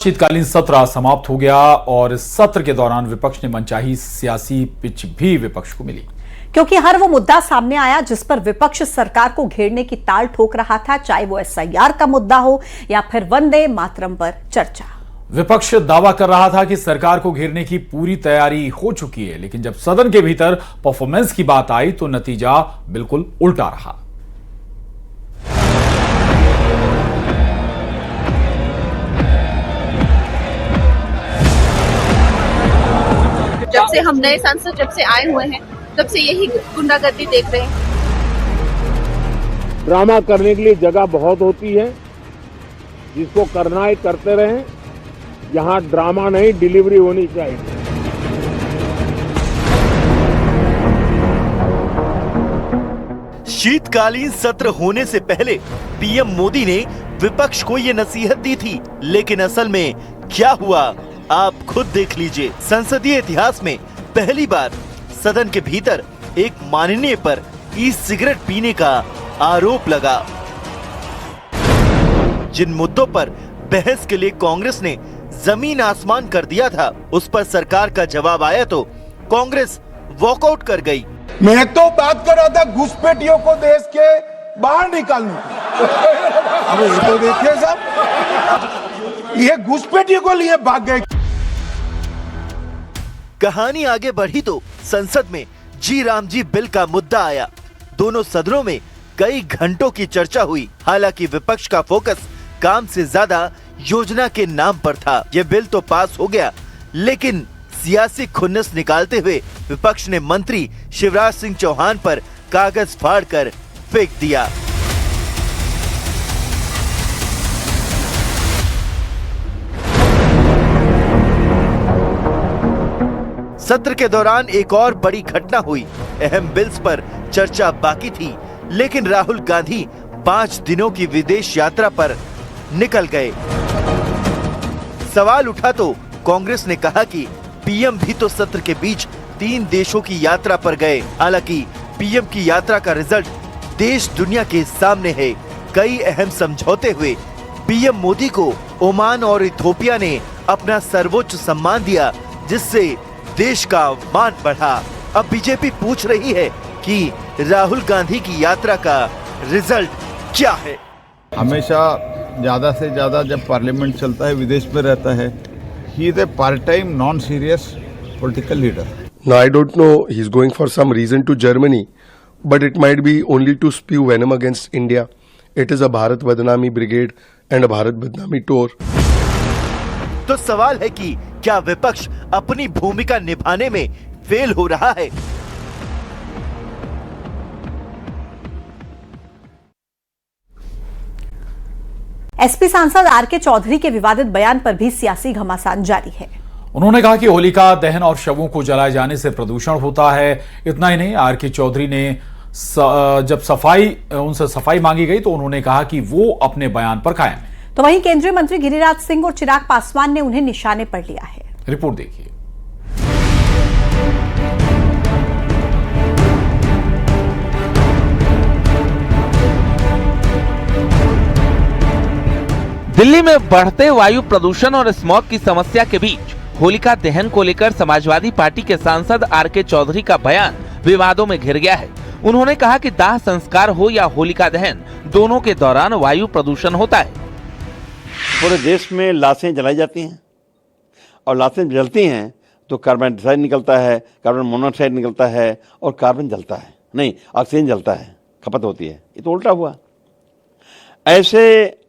शीतकालीन सत्र आज समाप्त हो गया और इस सत्र के दौरान विपक्ष ने मनचाही सियासी पिच भी विपक्ष को मिली, क्योंकि हर वो मुद्दा सामने आया जिस पर विपक्ष सरकार को घेरने की ताल ठोक रहा था, चाहे वो एसआईआर का मुद्दा हो या फिर वंदे मातरम पर चर्चा। विपक्ष दावा कर रहा था कि सरकार को घेरने की पूरी तैयारी हो चुकी है, लेकिन जब सदन के भीतर परफॉर्मेंस की बात आई तो नतीजा बिल्कुल उल्टा रहा। जब से हम नए सांसद जब से आए हुए हैं तब से यही गुंडागर्दी देख रहे हैं। ड्रामा करने के लिए जगह बहुत होती है, जिसको करना है करते रहें। यहाँ ड्रामा नहीं, डिलीवरी होनी चाहिए। शीतकालीन सत्र होने से पहले पीएम मोदी ने विपक्ष को ये नसीहत दी थी, लेकिन असल में क्या हुआ आप खुद देख लीजिए। संसदीय इतिहास में पहली बार सदन के भीतर एक माननीय पर ई सिगरेट पीने का आरोप लगा। जिन मुद्दों पर बहस के लिए कांग्रेस ने जमीन आसमान कर दिया था, उस पर सरकार का जवाब आया तो कांग्रेस वॉकआउट कर गई। मैं तो बात कर रहा था घुसपैठियों को देश के बाहर निकालने की। अब ये तो देखिए साहब, ये घुसपैठियों को लिए भाग गए। कहानी आगे बढ़ी तो संसद में जी राम जी बिल का मुद्दा आया। दोनों सदनों में कई घंटों की चर्चा हुई। हालांकि विपक्ष का फोकस काम से ज्यादा योजना के नाम पर था। यह बिल तो पास हो गया, लेकिन सियासी खुन्नस निकालते हुए विपक्ष ने मंत्री शिवराज सिंह चौहान पर कागज फाड़कर फेंक दिया। सत्र के दौरान एक और बड़ी घटना हुई। अहम बिल्स पर चर्चा बाकी थी, लेकिन राहुल गांधी 5 दिनों की विदेश यात्रा पर निकल गए। सवाल उठा तो कांग्रेस ने कहा कि पीएम भी तो सत्र के बीच 3 देशों की यात्रा पर गए। हालांकि पीएम की यात्रा का रिजल्ट देश दुनिया के सामने है। कई अहम समझौते हुए पीएम मोदी को ओमान और इथियोपिया ने अपना सर्वोच्च सम्मान दिया, जिससे देश का मान बढ़ा। अब बीजेपी पूछ रही है कि राहुल गांधी की यात्रा का रिजल्ट क्या है। हमेशा ज्यादा से ज्यादा जब पार्लियामेंट चलता है विदेश में रहता है। He is a part time non serious political leader. Now I don't know, he's going for some reason to Germany, but it might be only to spew venom against India. It is a Bharat Badnami Brigade and a Bharat Badnami tour. तो सवाल है कि क्या विपक्ष अपनी भूमिका निभाने में फेल हो रहा है। एसपी सांसद आरके चौधरी के विवादित बयान पर भी सियासी घमासान जारी है। उन्होंने कहा कि होलिका दहन और शवों को जलाए जाने से प्रदूषण होता है। इतना ही नहीं, आरके चौधरी ने जब उनसे सफाई मांगी गई तो उन्होंने कहा कि वो अपने बयान पर कायम है। तो वहीं केंद्रीय मंत्री गिरिराज सिंह और चिराग पासवान ने उन्हें निशाने पर लिया है। रिपोर्ट देखिए। दिल्ली में बढ़ते वायु प्रदूषण और स्मॉग की समस्या के बीच होलिका दहन को लेकर समाजवादी पार्टी के सांसद आरके चौधरी का बयान विवादों में घिर गया है। उन्होंने कहा कि दाह संस्कार हो या होलिका दहन, दोनों के दौरान वायु प्रदूषण होता है। पूरे देश में लाशें जलाई जाती हैं और लाशें जलती हैं तो कार्बन डाइऑक्साइड निकलता है, कार्बन मोनोऑक्साइड निकलता है और कार्बन जलता है, नहीं ऑक्सीजन जलता है, खपत होती है। ये तो उल्टा हुआ। ऐसे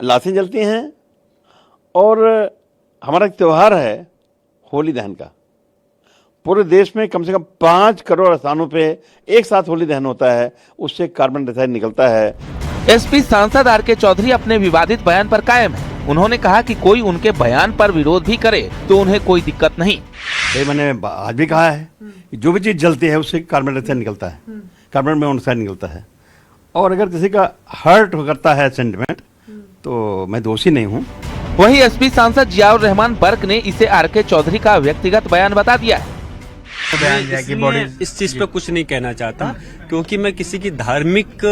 लाशें जलती हैं और हमारा त्योहार है होली दहन का। पूरे देश में कम से कम 5 करोड़ स्थानों पे एक साथ होली दहन होता है, उससे कार्बन डाइऑक्साइड निकलता है। एसपी सांसद आरके चौधरी अपने विवादित बयान पर कायम है। उन्होंने कहा कि कोई उनके बयान पर विरोध भी करे तो उन्हें कोई दिक्कत नहीं। मैंने आज भी कहा है कि जो भी चीज जलती है उससे कार्बन डाइऑक्साइड निकलता है, कार्बन मोनोऑक्साइड निकलता है। और अगर किसी का हर्ट करता है सेंटिमेंट तो मैं दोषी नहीं हूँ। वहीं एसपी सांसद जियाउर रहमान बर्क ने इसे आरके चौधरी का व्यक्तिगत बयान बता दिया है। मैं इस चीज पे कुछ नहीं कहना चाहता, क्योंकि मैं किसी की धार्मिक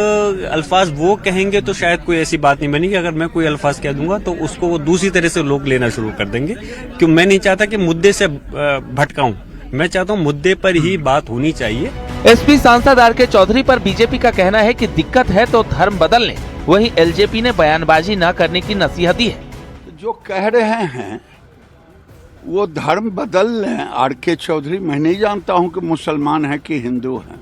अल्फाज वो कहेंगे तो शायद कोई ऐसी बात नहीं बनेगी। अगर मैं कोई अल्फाज कह दूंगा तो उसको वो दूसरी तरह से लोग लेना शुरू कर देंगे, क्यों मैं नहीं चाहता कि मुद्दे से भटकाऊं। मैं चाहता हूं मुद्दे पर ही बात होनी चाहिए। एसपी सांसद आरके चौधरी पर बीजेपी का कहना है कि दिक्कत है तो धर्म बदल लें। वहीं एलजेपी ने बयानबाजी न करने की नसीहत दी है। जो कह रहे हैं वो धर्म बदल लें। आरके चौधरी, मैं नहीं जानता हूं कि मुसलमान है कि हिंदू हैं।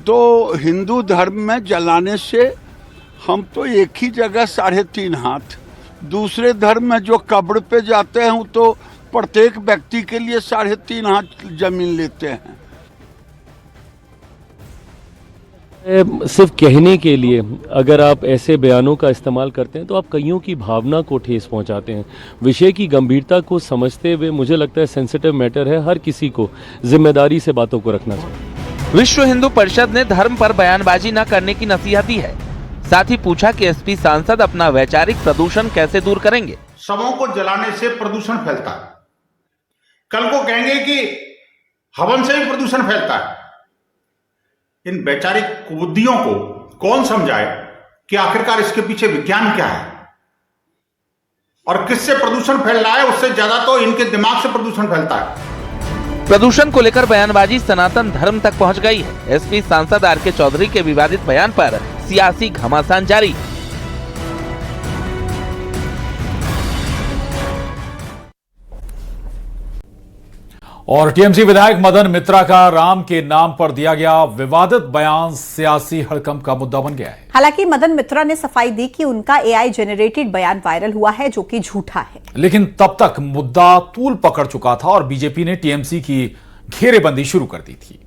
तो हिंदू धर्म में जलाने से हम तो एक ही जगह 3.5 हाथ, दूसरे धर्म में जो कब्र पे जाते हैं तो प्रत्येक व्यक्ति के लिए 3.5 हाथ जमीन लेते हैं। सिर्फ कहने के लिए अगर आप ऐसे बयानों का इस्तेमाल करते हैं तो आप कईयों की भावना को ठेस पहुंचाते हैं। विषय की गंभीरता को समझते हुए मुझे लगता है सेंसिटिव मैटर है, हर किसी को जिम्मेदारी से बातों को रखना चाहिए। विश्व हिंदू परिषद ने धर्म पर बयानबाजी न करने की नसीहत दी है। साथ ही पूछा कि एसपी सांसद अपना वैचारिक प्रदूषण कैसे दूर करेंगे। शवों को जलाने से प्रदूषण फैलता है, कल को कहेंगे कि हवन से भी प्रदूषण फैलता है। इन वैचारिक कुबुद्धियों को कौन समझाए कि आखिरकार इसके पीछे विज्ञान क्या है और किससे प्रदूषण फैल रहा है। उससे ज्यादा तो इनके दिमाग से प्रदूषण फैलता है। प्रदूषण को लेकर बयानबाजी सनातन धर्म तक पहुंच गई है। एसपी सांसद आरके चौधरी के विवादित बयान पर सियासी घमासान जारी। और टीएमसी विधायक मदन मित्रा का राम के नाम पर दिया गया विवादित बयान सियासी हड़कंप का मुद्दा बन गया है। हालांकि मदन मित्रा ने सफाई दी कि उनका एआई जनरेटेड बयान वायरल हुआ है, जो कि झूठा है। लेकिन तब तक मुद्दा तूल पकड़ चुका था और बीजेपी ने टीएमसी की घेरेबंदी शुरू कर दी थी।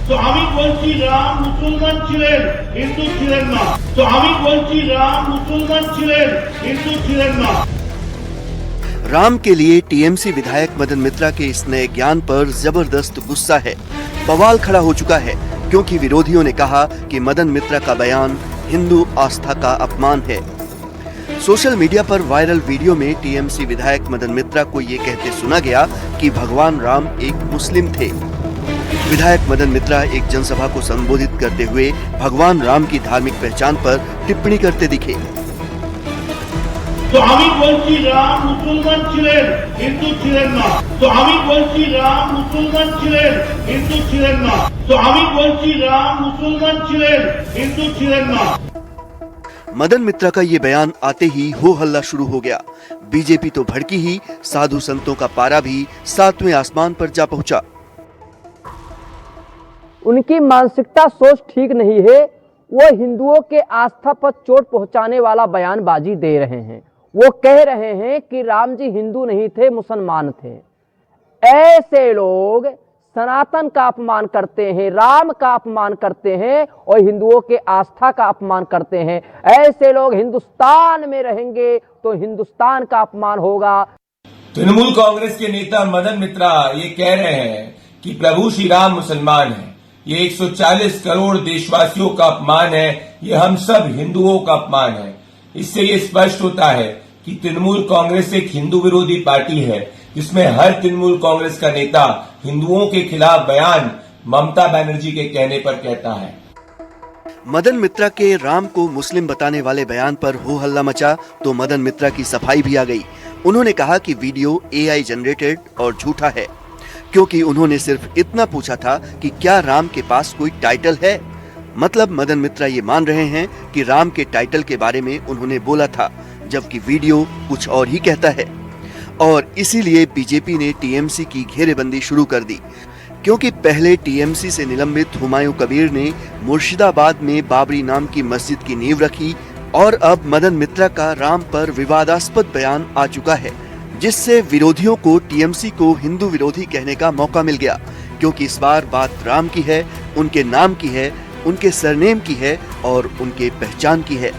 तो আমি বলছি রাম মুসলমান ছিলেন, হিন্দু ছিলেন না। তো আমি বলছি রাম মুসলমান ছিলেন, হিন্দু ছিলেন না। राम के लिए टीएमसी विधायक मदन मित्रा के इस नए ज्ञान पर जबरदस्त गुस्सा है। बवाल खड़ा हो चुका है, क्योंकि विरोधियों ने कहा कि मदन मित्रा का बयान हिंदू आस्था का अपमान है। सोशल मीडिया पर वायरल वीडियो में टीएमसी विधायक मदन मित्रा को ये कहते सुना गया कि भगवान राम एक मुस्लिम थे। विधायक मदन मित्रा एक जनसभा को संबोधित करते हुए भगवान राम की धार्मिक पहचान पर टिप्पणी करते दिखे। तो আমি বলছি রাম মুসলমান ছিলেন, হিন্দু ছিলেন না। তো আমি বলছি রাম মুসলমান ছিলেন, হিন্দু ছিলেন না। তো আমি বলছি রাম মুসলমান ছিলেন, হিন্দু ছিলেন না। मदन मित्रा का ये बयान आते ही हो हल्ला शुरू हो गया। बीजेपी तो भड़की ही, साधु संतों का पारा भी 7वें आसमान पर जा पहुंचा। उनकी मानसिकता सोच ठीक नहीं है। वो हिंदुओं के आस्था पर चोट पहुंचाने वाला बयानबाजी दे रहे हैं। वो कह रहे हैं कि राम जी हिंदू नहीं थे, मुसलमान थे। ऐसे लोग सनातन का अपमान करते हैं, राम का अपमान करते हैं और हिंदुओं के आस्था का अपमान करते हैं। ऐसे लोग हिंदुस्तान में रहेंगे तो हिंदुस्तान का अपमान होगा। तृणमूल कांग्रेस के नेता मदन मित्रा ये कह रहे हैं कि प्रभु श्री राम मुसलमान है। ये 140 करोड़ देशवासियों का अपमान है, ये हम सब हिंदुओं का अपमान है। इससे ये स्पष्ट होता है कि तृणमूल कांग्रेस एक हिंदू विरोधी पार्टी है, जिसमें हर तृणमूल कांग्रेस का नेता हिंदुओं के खिलाफ बयान ममता बनर्जी के कहने पर कहता है। मदन मित्रा के राम को मुस्लिम बताने वाले बयान पर हो हल्ला मचा तो मदन मित्रा की सफाई भी आ गई। उन्होंने कहा कि वीडियो एआई जनरेटेड और झूठा है, क्योंकि उन्होंने सिर्फ इतना पूछा था कि क्या राम के पास कोई टाइटल है। मतलब मदन मित्रा ये मान रहे हैं कि राम के टाइटल के बारे में उन्होंने बोला था, जबकि वीडियो कुछ और ही कहता है। और इसीलिए बीजेपी ने टीएमसी की घेरेबंदी शुरू कर दी, क्योंकि पहले टीएमसी से निलंबित हुमायूं कबीर ने मुर्शिदाबाद में बाबरी नाम की मस्जिद की नींव रखी और अब मदन मित्रा का राम पर विवादास्पद बयान आ चुका है, जिससे विरोधियों को टीएमसी को हिंदू विरोधी कहने का मौका मिल गया, क्योंकि इस बार बात राम की है, उनके नाम की है, उनके सरनेम की है और उनके पहचान की है।